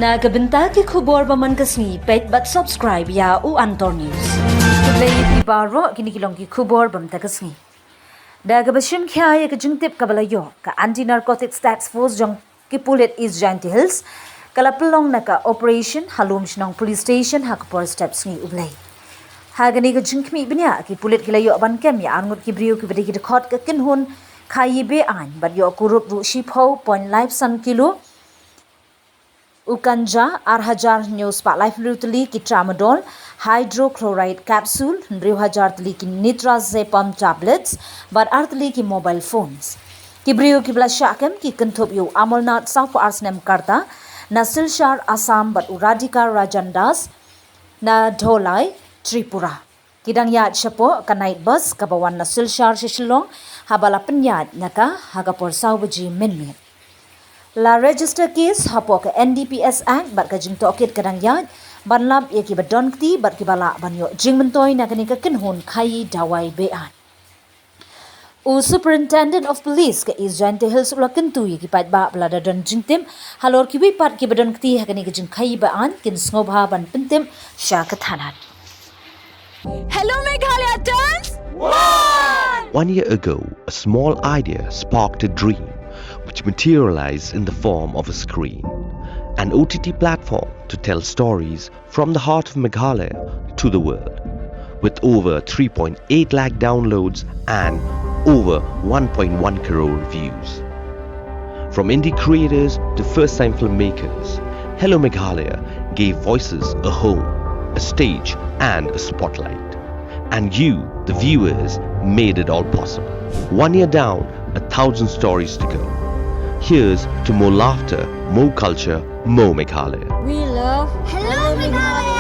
Nagabenta ki khubor baman kasni pet but subscribe ya u Antor News. Tublay ki baro kinikilong ki khubor bam takasni. Dagabashim khaii ka jungtip kabalayo ka anti-narcotics task force jong ki Pulit East Jaintia Hills kalapelong na ka operation halum shnong police station hakapor steps ni ublay. Hagani ka jungkmi bnya ki Pulit kilayo ban kem ya ngut ki brio ki bedi ki khot ka kinhun khaii be-aiñ but yo kurup ru shipho point life san kilo Ukanja arhajar news pak life rutli ki tramadol hydrochloride capsule 2000 tli ki nitrazepam tablets but artli ki mobile phones kibriyo ki blashakam ki kenthop yo amalnat south arsnem karta na silchar assam but uradika rajandas na dholai tripura kidang yat chapo ka night bus kabawan na silchar shishilong habala penyat naka hagapor saubaji menmet La register case hapok NDPS Act bat ka jing tokit kadang yad ban lab ye ki ba donkti bat ki bala ban yo jing mentoi na kani ka kinhun khaii dawai be-aiñ. U Superintendent of Police ka East Jaintia Hills ula kentu ye ki pat ba blada don jing tim halor ki wi pat ki ba donkti ha kani ka jing khaii be-aiñ kin snobha ban pentim sha ka thanat. Hello Meghalaya turns 1 year ago, a small idea sparked a dream which materialized in the form of a screen, an OTT platform to tell stories from the heart of Meghalaya to the world. With over 3.8 lakh downloads and over 1.1 crore views. From indie creators to first-time filmmakers, Hello Meghalaya gave voices a home, a stage and a spotlight. And you, the viewers, made it all possible. 1 year down, 1,000 stories to go. Here's to more laughter, more culture, more Meghalaya. We love Hello Meghalaya.